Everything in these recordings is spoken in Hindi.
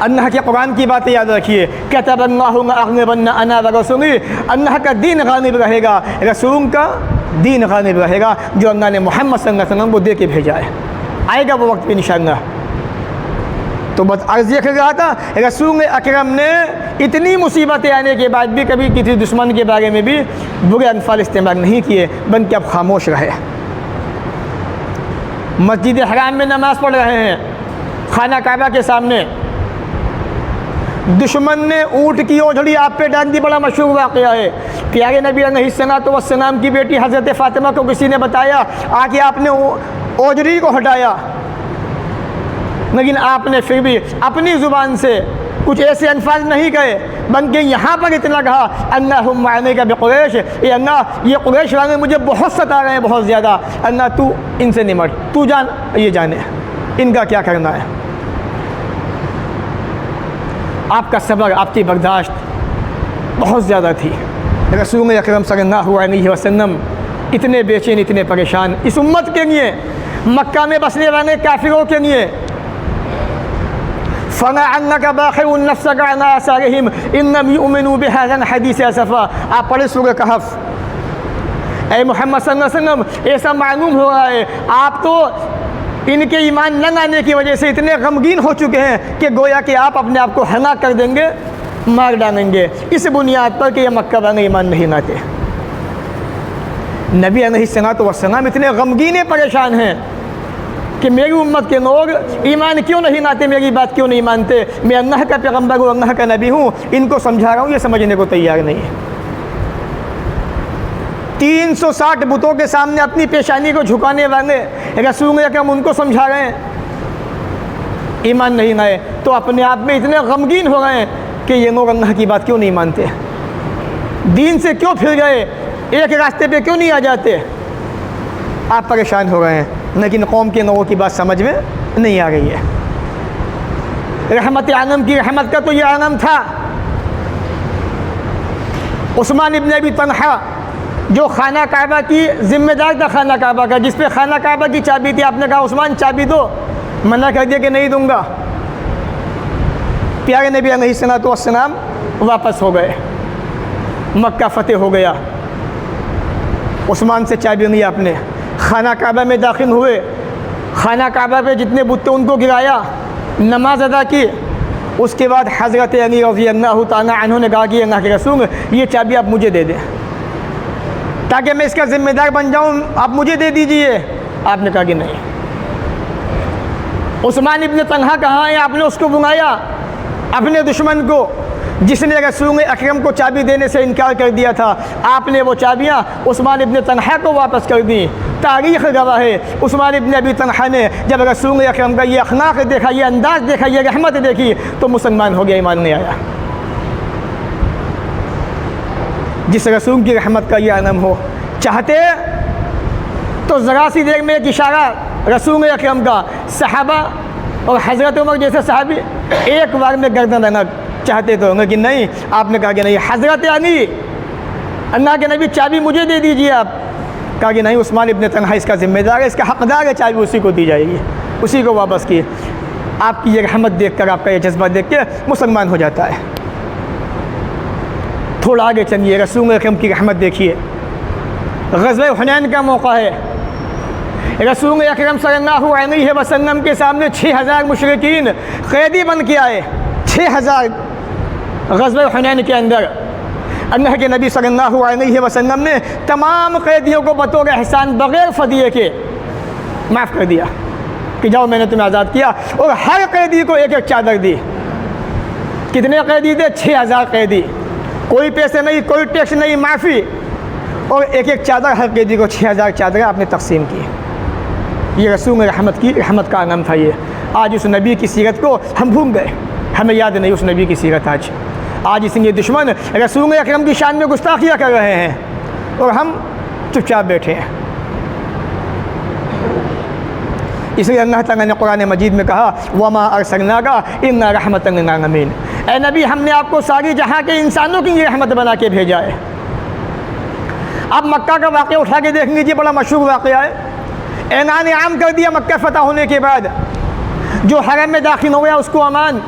अल्लाह के कुरान की बातें याद रखिए, कतबल्लाहु लअग़लिबन्ना अना व रसूली, अल्लाह का दीन गालिब रहेगा, रसूल का दीन गालिब रहेगा, जो अल्लाह ने मोहम्मद सल्लल्लाहु अलैहि वसल्लम को दे के भेजा है। आएगा वो वक्त भी इंशाअल्लाह। तो बस अर्ज़ ये कर रहा था, रसूल अकरम ने इतनी मुसीबतें आने के बाद भी कभी किसी दुश्मन के बारे में भी बुरे अल्फाज़ इस्तेमाल नहीं किए, बल्कि अब खामोश रहे। मस्जिद हराम में नमाज़ पढ़ रहे हैं, खाना काबा के सामने, दुश्मन ने ऊँट की ओझड़ी आप पे डाल दी। बड़ा मशहूर वाक़या है। प्यारे नबी अलैहिस्सलाम की बेटी हज़रत फ़ातिमा को किसी ने बताया, आके आपने ओझड़ी को हटाया, लेकिन आपने फिर भी अपनी ज़ुबान से कुछ ऐसे अल्फाज नहीं कहे, बल्कि यहाँ पर इतना कहा, अल्लाहुम्मा अलैका बिकुरैश, ये अल्लाह ये कुरैश वाले मुझे बहुत सता रहे हैं, बहुत ज़्यादा, अल्लाह तू इनसे निमट, तू जान, ये जाने इनका क्या करना है। आपका सब्र, आपकी बर्दाश्त बहुत ज़्यादा थी। रसूल अकरम सल्लल्लाहु अलैहि वसल्लम इतने बेचैन, इतने परेशान इस उम्मत के लिए, मक्का में बसने वाले काफिरों के लिए। फ़लअल्लका बाख़िउन नफ़्सक अला आसारिहिम इन लम युमिनू बिहाज़ल हदीस असफ़ा। आप पढ़े सूरह कहफ़। ऐ मोहम्मद सल्लल्लाहु अलैहि वसल्लम, ऐसा मालूम हो रहा है आप तो इनके ईमान न लाने की वजह से इतने गमगीन हो चुके हैं कि गोया कि आप अपने आप को हलाक कर देंगे, मार डालेंगे, इस बुनियाद पर कि ये मक्का वाले ईमान नहीं लाते। नबी अलैहिस्सलाम इतने गमगीन परेशान हैं कि मेरी उम्मत के लोग ईमान क्यों नहीं लाते, मेरी बात क्यों नहीं मानते, मैं अल्लाह का पैगम्बर हूँ, अल्लाह का नबी हूँ, इनको समझा रहा हूँ, ये समझने को तैयार नहीं है। 360 बुतों के सामने अपनी पेशानी को झुकाने वाले रसूल अकरम उनको समझा रहे हैं, ईमान नहीं लाए, तो अपने आप में इतने गमगीन हो गए हैं कि ये लोग अल्लाह की बात क्यों नहीं मानते, दीन से क्यों फिर गए, एक रास्ते पे क्यों नहीं आ जाते। आप परेशान हो गए हैं, लेकिन कौम के लोगों की बात समझ में नहीं आ रही है। रहमत आलम की रहमत का तो ये आलम था। उस्मान इब्न अबी तलहा जो खाना काबा की जिम्मेदार था, खाना काबा का, जिस पे खाना काबा की चाबी थी, आपने कहा उस्मान चाबी दो, मना कर दिया कि नहीं दूंगा। प्यारे नबी अलैहिस्सलाम वापस हो गए, मक्का फतेह हो गया, उस्मान से चाबी नहीं आपने। खाना काबा में दाखिल हुए, खाना काबा पे जितने बुत थे उनको गिराया, नमाज अदा की। उसके बाद हज़रत अली रज़ी अल्लाह तआला अन्हु ने कहा कि अल्लाह के रसूल, ये चाबी आप मुझे दे दें ताकि मैं इसका ज़िम्मेदार बन जाऊँ, आप मुझे दे दीजिए। आपने कहा कि नहीं। उस्मान इब्न तलहा कहाँ है, आपने उसको बुलाया, अपने दुश्मन को, जिसने रसूल अकरम को चाबी देने से इनकार कर दिया था, आपने वो चाबियाँ उस्मान इब्न तलहा को वापस कर दी। तारीख़ गवाह है, उस्मान इब्न अबी तलहा ने जब रसूल अकरम का ये अखलाक देखा, ये अंदाज़ देखा, ये रहमत देखी, तो मुसलमान हो गया, ईमान नहीं आया। जिस रसूल की रहमत का ये आलम हो, चाहते तो ज़रा सी देर में एक इशारा रसूल अकरम का, सहाबा और हज़रत उमर जैसे सहाबी एक बार में गर्दन रखना चाहते तो, लेकिन नहीं, आपने कहा कि नहीं, हज़रत अली, अल्लाह के नबी चाबी मुझे दे दीजिए। आप कहा कि नहीं, उस्मान इब्न तलहा इसका ज़िम्मेदार है, इसका हक़दार है, चाबी उसी को दी जाएगी। उसी को वापस किए। आपकी ये रहमत देखकर, आपका ये जज्बा देख के मुसलमान हो जाता है। थोड़ा आगे चलिए, रसूल अकरम की रहमत देखिए। ग़ज़वा हुनैन का मौका है, रसूल अकरम सल्लल्लाहु अलैहि वसल्लम के सामने 6000 मुशरिकीन क़ैदी बन के आए। 6000 ग़ज़वा हुनैन के अंदर अल्लाह के नबी सल्लल्लाहु अलैहि वसल्लम ने तमाम क़ैदियों को बतौर एहसान बग़ैर फ़दिये के माफ़ कर दिया कि जाओ, मैंने तुम्हें आज़ाद किया। और हर कैदी को एक एक चादर दी। कितने कैदी थे? 6000 कैदी। कोई पैसे नहीं, कोई टैक्स नहीं, माफ़ी। और एक एक चादर हर कैदी को 6000 चादरें आपने तकसीम की। ये रसूल रहमत की रहमत का आलम था। ये आज उस नबी की सीरत को हम भूल गए, हमें याद नहीं उस नबी की सीरत। आज इसलिए दुश्मन रसूल अकरम की शान में गुस्ताखियाँ कर रहे हैं और हम चुपचाप बैठे हैं। इसलिए अल्लाह ताला ने कुरान मजीद में कहा, वमा अरसलनाका इल्ला रहमतन लिल आलमीन। ए नबी, हमने आपको सारी जहाँ के इंसानों की ये रहमत बना के भेजा है। अब मक्का का वाक़या उठा के देख लीजिए, बड़ा मशहूर वाक़या है। ऐलान आम कर दिया मक्का फ़तह होने के बाद, जो हरम में दाखिल हो गया उसको अमान,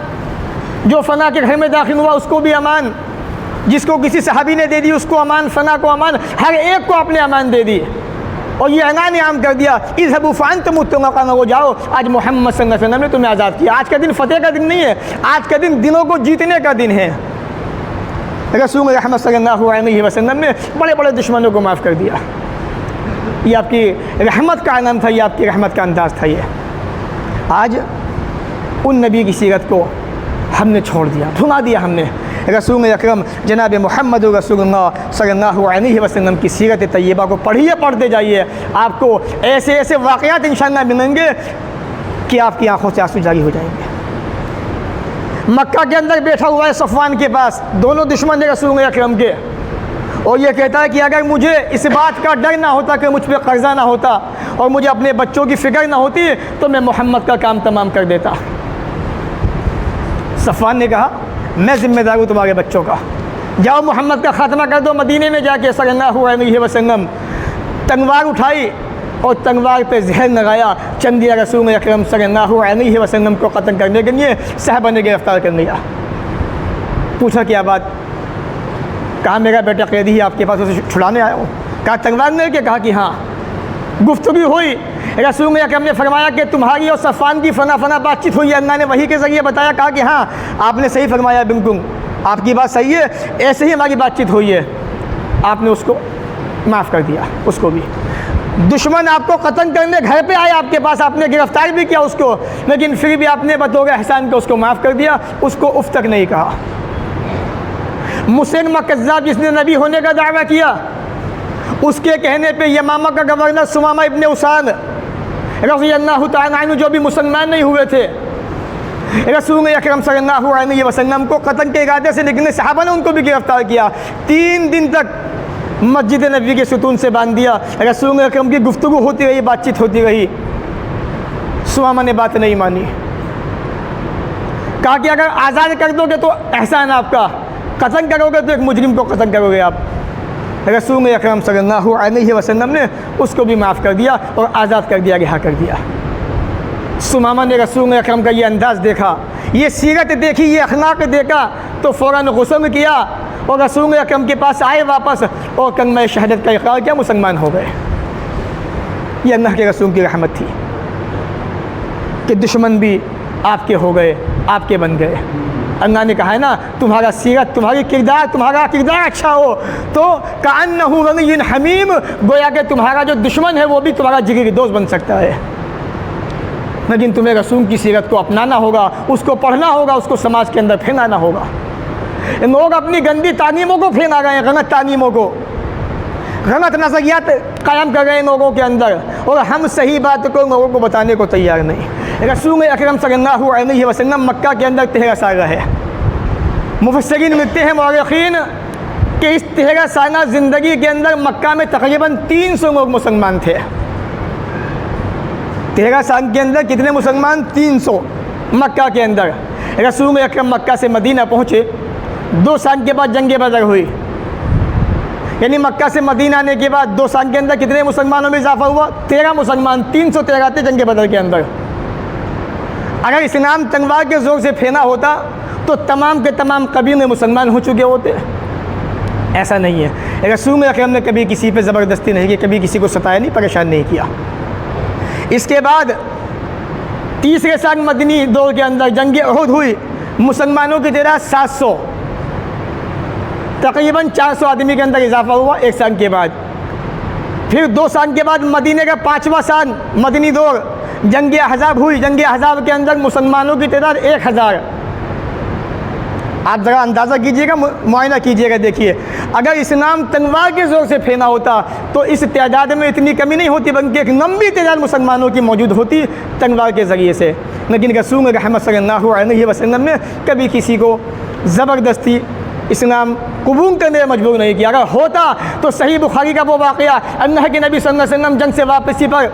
जो फ़ना के घर में दाखिल हुआ उसको भी अमान, जिसको किसी सहाबी ने दे दी उसको अमान, फ़ना को अमान, हर एक को आपने अमान दे दी। और ये ऐलान आम कर दिया, इज़हबू फ़अंतुम मुत्तक़ून, वो जाओ, आज मोहम्मद सल्लल्लाहु अलैहि वसल्लम ने तुम्हें आज़ाद किया। आज का दिन फ़तेह का दिन नहीं है, आज का दिन दिनों को जीतने का दिन है। रसूल रहमत सल्लल्लाहु अलैहि वसल्लम ने बड़े बड़े दुश्मनों को माफ़ कर दिया। ये आपकी रहमत का नाम था, ये आपकी रहमत का अंदाज़ था। ये आज उन नबी की सीरत को हमने छोड़ दिया, भुला दिया हमने। रसूल अकरम जनाब मोहम्मद रसूलुल्लाह सल्लल्लाहु अलैहि वसल्लम की सीरत तैयबा को पढ़िए, पढ़ते जाइए। आपको ऐसे ऐसे वाक़यात इंशाअल्लाह मिलेंगे कि आपकी आंखों से आंसू जारी हो जाएंगे। मक्का के अंदर बैठा हुआ है सफ़वान के पास, दोनों दुश्मन है रसूल अकरम के, और ये कहता है कि अगर मुझे इस बात का डर ना होता कि मुझ पर कर्ज़ा ना होता और मुझे अपने बच्चों की फ़िक्र ना होती तो मैं मोहम्मद का काम तमाम कर देता। सफ़वान ने कहा, मैं ज़िम्मेदार हूँ तुम्हारे बच्चों का, जाओ मोहम्मद का ख़ात्मा कर दो। मदीने में जाके सल्लल्लाहु अलैहि वसल्लम तलवार उठाई और तलवार पे जहर लगाया, चंद दिया रसूल अकरम सल्लल्लाहु अलैहि वसल्लम को क़त्ल करने के लिए साहबा ने गिरफ़्तार कर लिया। पूछा क्या बात? कहा मेरा बेटा कैदी ही आपके पास, उसे छुड़ाने आया हूँ। कहा तलवार लेके? कहा कि हाँ। गुफ्तगू हुई, रसूल अकरम ने फरमाया कि तुम्हारी और सफ़वान की फ़ना बातचीत हुई है, अल्लाह ने वही के ज़रिए बताया। कहा कि हाँ आपने सही फरमाया, बिल्कुल आपकी बात सही है, ऐसे ही हमारी बातचीत हुई है। आपने उसको माफ़ कर दिया, उसको भी। दुश्मन आपको कत्ल करने घर पे आए आपके पास, आपने गिरफ़्तार भी किया उसको, लेकिन फिर भी आपने बतौर एहसान को उसको माफ़ कर दिया, उसको उफ़ तक नहीं कहा। मुसैलमा कज़्ज़ाब जिसने नबी होने का दावा किया, उसके कहने पे यमामा का गवर्नर सुमामा इब्ने उसाद रज़ियल्लाहु तआला अन्हु, जो भी मुसलमान नहीं हुए थे, रसूल अकरम सल्लल्लाहु अलैहि वसल्लम को कत्ल के इरादे से निकले सहाबा ने उनको भी गिरफ़्तार किया। 3 दिन तक मस्जिद नबी के सुतून से बांध दिया। रसूल अकरम की गुफ्तगू होती रही, बातचीत होती रही, सुमामा ने बात नहीं मानी। कहा कि अगर आज़ाद कर दोगे तो एहसान आपका, कत्ल करोगे तो एक मुजरिम को कत्ल करोगे आप। रसूल अकरम सल्लल्लाहु अलैहि वसल्लम ने उसको भी माफ़ कर दिया और आज़ाद कर दिया, रिहा कर दिया। सुमामा ने रसूल अकरम का ये अंदाज़ देखा, ये सीरत देखी, ये अखलाक देखा तो फ़ौरन गुस्ल किया और रसूल अकरम के पास आए वापस और कलमा शहादत का इक़रार किया, मुसलमान हो गए। ये अल्लाह के रसूल की रहमत थी कि दुश्मन भी आपके हो गए, आपके बन गए। अल्लाह ने कहा है ना, तुम्हारा सीरत, तुम्हारा किरदार अच्छा हो तो कान्नहु वलियुन हमीम, गोया कि तुम्हारा जो दुश्मन है वो भी तुम्हारा जिगरी दोस्त बन सकता है। लेकिन तुम्हें रसूल की सीरत को अपनाना होगा, उसको पढ़ना होगा, उसको समाज के अंदर फैलाना होगा। लोग अपनी गंदी तालीमों को फैला रहे हैं, गलत तालीमों को, गलत नज़रियात कायम कर रहे हैं लोगों के अंदर, और हम सही बात को लोगों को बताने को तैयार नहीं। रसूल अकरम सल्लल्लाहु अलैहि वसल्लम मक्का के अंदर 13 साल रहे। मुफस्सिरीन लिखते हैं, मुअर्रिखीन, कि इस 13 साल ज़िंदगी के अंदर मक्का में तकरीबन 300 लोग मुसलमान थे। 13 साल के अंदर कितने मुसलमान? 300 मक्का के अंदर। रसूल अकरम मक्का से मदीना पहुँचे, 2 साल के बाद जंग बदर हुई, यानी मक्का से मदीना आने के बाद 2 साल के अंदर कितने मुसलमानों में इजाफा हुआ? 13 मुसलमान, 313 थे जंग बदर के अंदर। अगर इस्लाम तलवार के ज़ोर से फैला होता तो तमाम के तमाम कबीले मुसलमान हो चुके होते। ऐसा नहीं है। रसूल अकरम ने कभी किसी पे ज़बरदस्ती नहीं की, कभी किसी को सताया नहीं, परेशान नहीं किया। इसके बाद 3रे साल मदनी दौर के अंदर जंग उहद हुई, मुसलमानों की तादाद 700, तकरीबन 400 आदमी के अंदर इजाफा हुआ 1 साल के बाद। फिर 2 साल के बाद मदीने का 5वां साल मदनी दौर, जंग अहज़ाब हुई। जंग अहज़ाब के अंदर मुसलमानों की तादाद 1000। आप ज़रा अंदाज़ा कीजिएगा, मुआयना कीजिएगा, देखिए अगर इस्लाम तलवार के ज़ोर से फैला होता तो इस तादाद में इतनी कमी नहीं होती, बल्कि एक लंबी तादाद मुसलमानों की मौजूद होती तलवार के ज़रिए से। लेकिन रसूल रहमत सल्लल्लाहु अलैहि वसल्लम ने कभी किसी को ज़बरदस्ती इस्लाम कबूल करने में मजबूर नहीं किया। अगर होता तो सही बुखारी का वो वाक़या, अल्लाह के नबी सल्लल्लाहु अलैहि वसल्लम जंग से वापसी पर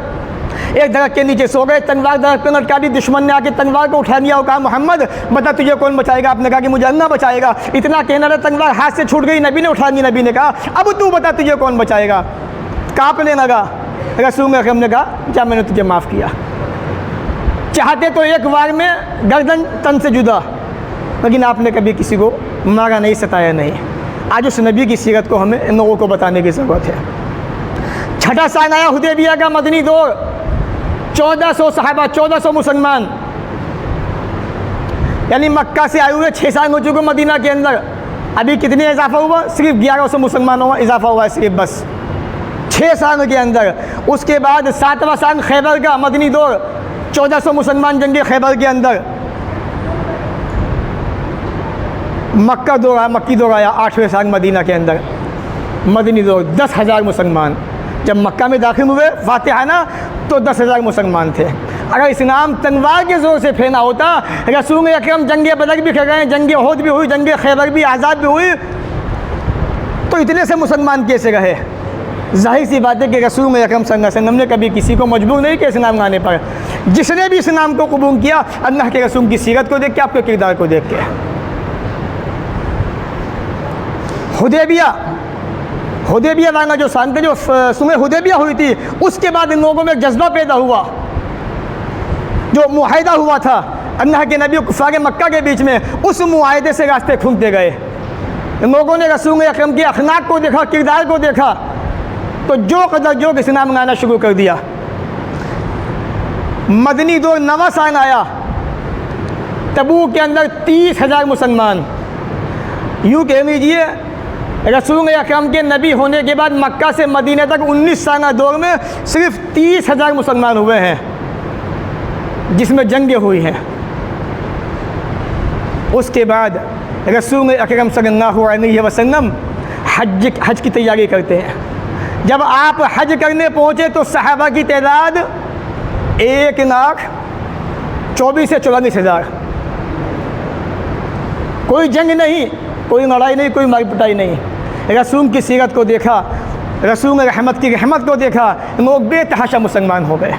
एक दरख्त के नीचे सो गए, तलवार दरख्त पर लटका दी, दुश्मन ने आके तलवार को उठा लिया और कहा मोहम्मद बता तुझे कौन बचाएगा? आपने कहा कि मुझे अल्लाह बचाएगा। इतना कहना था, तलवार हाथ से छूट गई, नबी ने उठा ली। नबी ने कहा अब तू बता तुझे कौन बचाएगा? कांपने लगा। रसूल अकरम ने कहा क्या मैंने तुझे माफ़ किया। चाहते तो एक बार में गर्दन तन से जुदा, लेकिन आपने कभी किसी को मारा नहीं, सताया नहीं। आज उस नबी की सीरत को हमें इन लोगों को बताने की ज़रूरत है। छठा साल आया हुदैबिया का मदनी दौर, 1400 सहाबा, 1400 मुसलमान, यानी मक्का से आए हुए 6 साल हो चुके मदीना के अंदर। अभी कितने इजाफा हुआ? सिर्फ 1100 मुसलमानों का इजाफा हुआ है सिर्फ, बस 6 साल के अंदर। उसके बाद 7वां साल खैबर का मदनी दौर, 1400 मुसलमान जंगे खैबर के अंदर। मक्का दौर आया, मक्की दौर आया 8वें साल मदीना के अंदर, मदनी दौर, 10,000 मुसलमान। जब मक्का में दाखिल हुए फातिहाना तो 10,000 मुसलमान थे। अगर इस्लाम तलवार के ज़ोर से फैला होता, रसूल अकरम जंगे बदर भी कर गए, जंगे उहद भी हुई, जंगे खैबर भी, आज़ाद भी हुई, तो इतने से मुसलमान कैसे रहे? जाहिर सी बात है कि रसूल अकरम सल्लल्लाहु अलैहि वसल्लम ने कभी किसी को मजबूर नहीं किया इस्लाम लाने पर। जिसने भी इस्लाम को कबूल किया, अल्लाह के रसूल की सीरत को देख के, आपके किरदार को देख के। हुदैबिया वाला जो सान थे, जो सुलह हुदैबिया हुई थी, उसके बाद इन लोगों में एक जज्बा पैदा हुआ, जो मुआहिदा हुआ था अल्लाह के नबी और कुफ़ार मक्का के बीच में, उस मुआहिदे से रास्ते खुलते गए। इन लोगों ने रसूल अकरम के अखलाक को देखा, किरदार को देखा, तो जो कदर जो इस्लाम लाना शुरू कर दिया। मदनी दौर 9वां साल आया, तबूक के अंदर 30,000 मुसलमान। यूँ कह लीजिए रसूल अकरम के नबी होने के बाद मक्का से मदीना तक 19 साल दौर में सिर्फ 30,000 मुसलमान हुए हैं, जिसमें जंगें हुई हैं। उसके बाद रसूल अकरम सल्लल्लाहु अलैहि वसल्लम हज की तैयारी करते हैं। जब आप हज करने पहुँचे तो सहाबा की तादाद 1,24,000 से 44,000। कोई जंग नहीं, कोई लड़ाई नहीं, कोई मार पिटाई नहीं। रसूल की सीरत को देखा, रसूल रहमत की रहमत को देखा, लोग बेतहाशा मुसलमान हो गए।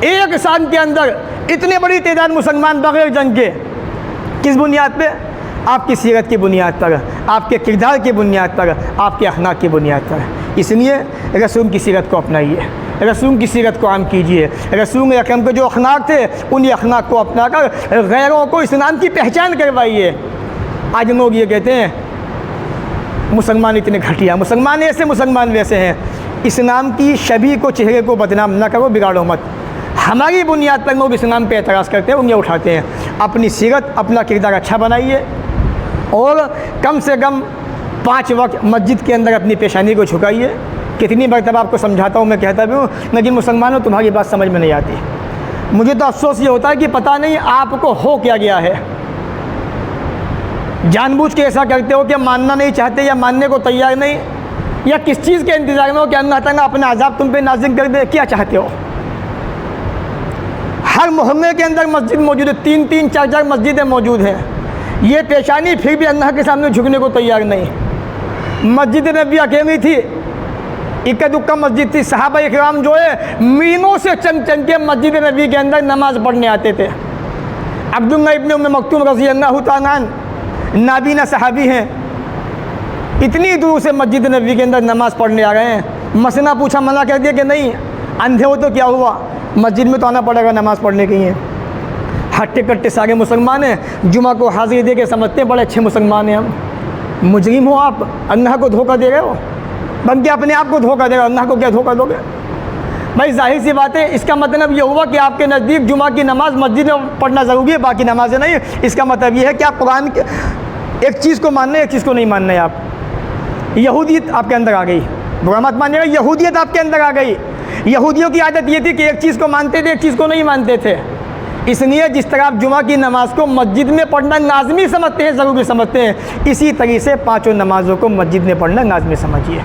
एक साल के अंदर इतने बड़ी तादाद मुसलमान बगैर जंग के, किस बुनियाद पे? आपकी सीरत की बुनियाद पर, आपके किरदार की बुनियाद पर, आपके अखलाक की बुनियाद पर। इसलिए रसूल की सीरत को अपनाइए, रसूल की सीरत को आम कीजिए। रसूल अकरम के जो अखलाक थे, उन्हीं अखलाक को अपनाकर गैरों को इस्लाम की पहचान करवाइए। आज लोग ये कहते हैं मुसलमान इतने घटिया, मुसलमान ऐसे, मुसलमान वैसे हैं। इस्लाम की शबी को, चेहरे को बदनाम न करो, बिगाड़ो मत। हमारी बुनियाद पर लोग इस्लाम पे एतराज़ करते हैं, उंगलियां उठाते हैं। अपनी सीरत, अपना किरदार अच्छा बनाइए और कम से कम 5 वक्त मस्जिद के अंदर अपनी पेशानी को झुकाइए। कितनी मरतबा आपको समझाता हूँ, मैं कहता भी हूँ, लेकिन मुसलमानों तुम्हारी बात समझ में नहीं आती। मुझे तो अफसोस ये होता है कि पता नहीं आपको हो क्या गया है। जानबूझ के ऐसा करते हो कि मानना नहीं चाहते या मानने को तैयार नहीं, या किस चीज़ के इंतज़ार में हो कि अल्लाह ताला अपना अज़ाब तुम पे नाज़िल कर दे, क्या चाहते हो? हर मोहल्ले के अंदर मस्जिद मौजूद है, 3-3, 4-4 मस्जिदें मौजूद हैं। ये पेशानी फिर भी अल्लाह के सामने झुकने को तैयार नहीं। मस्जिद नबी अकेली थी, इक्का दुक्का मस्जिद थी। सहाबा इकराम जो है मीलों से चंद के मस्जिद नबी के अंदर नमाज़ पढ़ने आते थे। अब्दुल्ला इब्न उम्मे मक्तूम रज़ी अल्लाह तआला नाबीना सहाबी हैं, इतनी दूर से मस्जिद नबी के अंदर नमाज़ पढ़ने आ रहे हैं। मसला पूछा, मना कर दिया कि नहीं, अंधे हो तो क्या हुआ, मस्जिद में तो आना पड़ेगा नमाज़ पढ़ने के लिए। हट्टे कट्टे सारे मुसलमान हैं, जुमा को हाजिरी दे के समझते हैं बड़े अच्छे मुसलमान हैं हम। मुजरिम हो आप, अल्लाह को धोखा दे रहे हो, बल्कि अपने आप को धोखा दे रहे हो, अल्लाह को क्या धोखा दोगे? भाई जाहिर सी बात है, इसका मतलब ये हुआ कि आपके नज़दीक जुमा की नमाज़ मस्जिद में पढ़ना ज़रूरी है, बाकी नमाज़ें नहीं। इसका मतलब ये है कि आप कुरान के एक चीज़ को मानना है, एक चीज़ को नहीं मानना है। आप यहूदियत आपके अंदर आ गई, बुरा मत मानिएगा, यहूदियत आपके अंदर आ गई। यहूदियों की आदत ये थी कि एक चीज़ को मानते थे, एक चीज़ को नहीं मानते थे। इसलिए जिस तरह आप जुमा की नमाज़ को मस्जिद में पढ़ना लाजमी समझते हैं, ज़रूरी समझते हैं, इसी तरीके से 5 नमाज़ों को मस्जिद में पढ़ना लाजमी समझिए।